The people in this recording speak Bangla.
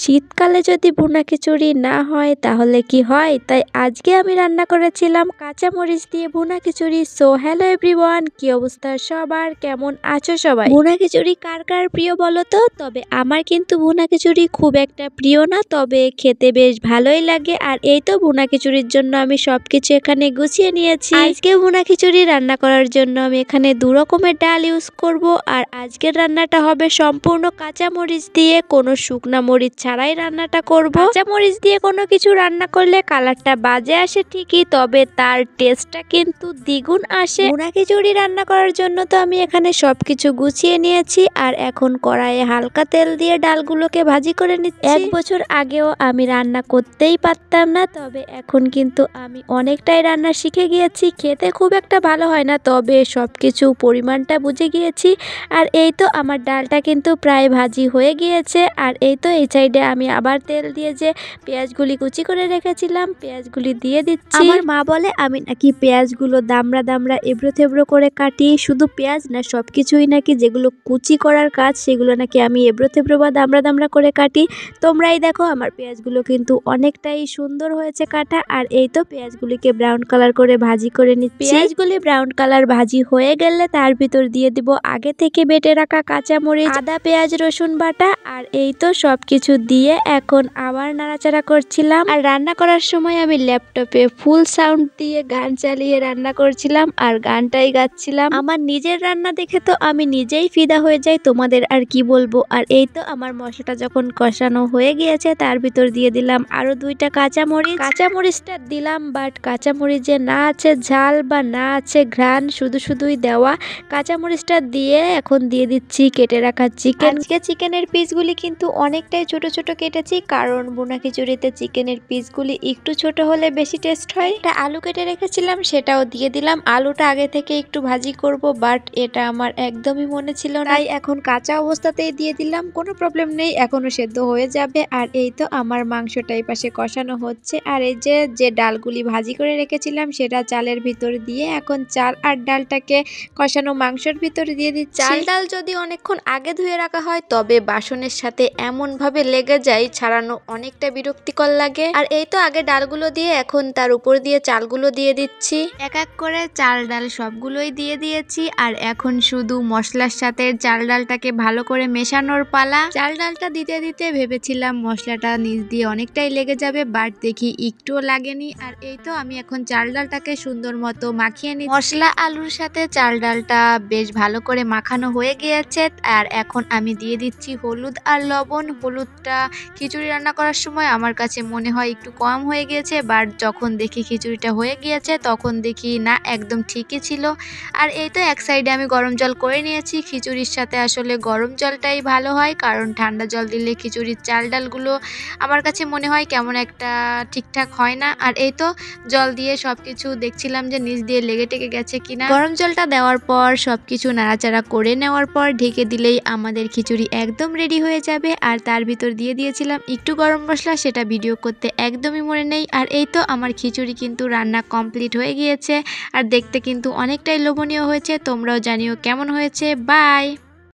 শীতকালে যদি ভুনা খিচুড়ি না হয় তাহলে কি হয়? তাই আজকে আমি রান্না করেছিলাম কাঁচামরিচ দিয়ে ভুনা খিচুড়ি। সো হ্যালো এভরিওয়ান, কি অবস্থা সবার, কেমন আছো সবাই? ভুনা খিচুড়ি কার কার প্রিয় বলো তো? তবে আমার কিন্তু ভুনা খিচুড়ি খুব একটা প্রিয় না, তবে খেতে বেশ ভালোই লাগে। আর এই তো ভুনা খিচুড়ির জন্য আমি সবকিছু এখানে গুছিয়ে নিয়েছি। আজকে ভুনা খিচুড়ি রান্না করার জন্য আমি এখানে 2 রকমের ডাল ইউজ করব। আর আজকের রান্নাটা হবে সম্পূর্ণ কাঁচামরিচ দিয়ে, কোনো শুকনা মরিচ ছাড়াই রান্নাটা করব। কাঁচামরিচ দিয়ে কোনো কিছু রান্না করলে কালারটা বাজে আসে ঠিকই, তবে তার টেস্টটা কিন্তু দ্বিগুণ আসে। ভুনা খিচুড়ি রান্না করার জন্য তো আমি এখানে সবকিছু গুছিয়ে নিয়েছি। আর এখন কড়াইয়ে হালকা তেল দিয়ে ডালগুলোকে ভাজি করে নিচ্ছি। 1 বছর আগেও আমি রান্না করতেই পারতাম না, তবে এখন কিন্তু আমি অনেকটাই রান্না শিখে গিয়েছি। খেতে খুব একটা ভালো হয় না, তবে সবকিছু পরিমাণটা বুঝে গিয়েছি। আর এই তো আমার ডালটা কিন্তু প্রায় ভাজি হয়ে গিয়েছে। আর এই তো এই সাইডে আমি আবার তেল দিয়ে যে পেঁয়াজগুলি কুচি করে রেখেছিলাম পেঁয়াজগুলি দিয়ে দিচ্ছি। আমার মা বলে আমি নাকি পেঁয়াজগুলো দামড়া দামড়া এবড়ো থেবড়ো করে কাটি। শুধু পেঁয়াজ না, সবকিছুই নাকি যেগুলো কুচি করার কাজ সেগুলো নাকি আমি এবড়ো থেবড়ো বা দামড়া দামড়া করে কাটি। তোমরাই দেখো আমার পেঁয়াজগুলো কিন্তু অনেকটাই সুন্দর হয়েছে কাটা। আর এই তো পেঁয়াজগুলিকে ব্রাউন কালার করে ভাজি করে নিচ্ছি। পেঁয়াজগুলি ব্রাউন কালার ভাজি হয়ে গেলে তার ভিতর দিয়ে দিব আগে থেকে বেটে রাখা কাঁচামরিচ, আদা, পেঁয়াজ, রসুন বাটা। আর এই তো সবকিছু দিয়ে এখন আবার নাড়াচাড়া করছিলাম। আর রান্না করার সময় আমি ল্যাপটপে ফুল সাউন্ড দিয়ে গান চালিয়ে রান্না করছিলাম আর গানটাই গাচ্ছিলাম। আমার নিজের রান্না দেখে তো আমি নিজেই ফিদা হয়ে যাই, তোমাদের আর কি বলবো। আর এই তো আমার মশলাটা যখন কষানো হয়ে গিয়েছে তার ভিতর দিয়ে দিলাম আরো 2টা কাঁচামরিচ। কাঁচামরিচটা দিলাম, বাট কাঁচামরিচে না আছে ঝাল বা না আছে ঘ্রাণ, শুধুই দেওয়া। কাঁচামরিচটা দিয়ে এখন দিয়ে দিচ্ছি কেটে রাখা চিকেন। আজকে চিকেনের পিসগুলি কিন্তু অনেকটাই ছোট ছোট কেটেছি, কারণ ভুনা খিচুড়িতে চিকেনের পিসগুলি একটু ছোট হলে বেশি টেস্ট হয়। একটা আলু কেটে রেখেছিলাম, সেটাও দিয়ে দিলাম। আলুটা আগে থেকে একটু ভাজি করব, বাট এটা আমার একদমই মনে ছিল না, তাই এখন কাঁচা অবস্থাতেই দিয়ে দিলাম। কোনো প্রবলেম নেই, এখনো সেদ্ধ হয়ে যাবে। আর এই তো আমার মাংসটা এই পাশে কষানো হচ্ছে। আর এই যে ডালগুলি ভাজি করে রেখেছিলাম সেটা চালের ভিতর দিয়ে এখন চাল আর ডালটাকে কষানো মাংসের ভিতরে দিয়ে দিচ্ছি। চাল ডাল যদি অনেকক্ষণ আগে ধুয়ে রাখা হয় তবে বাসনের সাথে এমন ভাবে লেগে যায়, ছাড়ানো অনেকটা বিরক্তিকর লাগে। আর এই তো আগে ডালগুলো দিয়ে এখন তার উপর দিয়ে চালগুলো দিয়ে দিচ্ছি। এক এক করে চাল ডাল সবগুলোই দিয়ে দিয়েছি। আর এখন শুধু মশলার সাথে চাল ডালটাকে ভালো করে মেশানোর পালা। চাল ডালটা দিতে দিতে ভেবেছিলাম মশলাটা নিচ দিয়ে অনেকটাই লেগে যাবে, বাট দেখি একটুও লাগেনি। আর এই তো আমি এখন চাল ডালটাকে সুন্দর মতো মাখিয়ে নিই। মশলা আলুর সাথে চাল ডালটা বেশ ভালো করে মাখানো হয়ে গিয়েছে। আর এখন আমি দিয়ে দিচ্ছি হলুদ আর লবণ। হলুদটা খিচুড়ি রান্না করার সময় আমার কাছে মনে হয় একটু কম হয়ে গিয়েছে, বাট যখন দেখি খিচুড়িটা হয়ে গিয়েছে তখন দেখি না, একদম ঠিকই ছিল। আর এই তো এক সাইডে আমি গরম জল করে নিয়েছি। খিচুড়ির সাথে আসলে গরম জলটাই ভালো হয়, কারণ ঠান্ডা জল দিলে খিচুড়ির চাল ডালগুলো আমার কাছে মনে হয় কেমন একটা ঠিকঠাক হয় না। আর এই তো জল দিয়ে সবকিছু দেখছিলাম যে নিচ দিয়ে লেগে টেগে গেছে কিনা। গরম জলটা দেওয়ার পর সবকিছু নাড়াচাড়া করে নেওয়ার পর ঢেকে দিলেই আমাদের খিচুড়ি একদম রেডি হয়ে যাবে। আর তার ভিতর দিয়ে দিয়েছিলাম একটু গরম মশলা, সেটা ভিডিও করতে একদমই মনে নেই। আর এই তো আমার খিচুড়ি কিন্তু রান্না কমপ্লিট হয়ে গিয়েছে আর দেখতে কিন্তু অনেকটাই লোভনীয় হয়েছে। তোমরাও জানিও কেমন হয়েছে। বাই।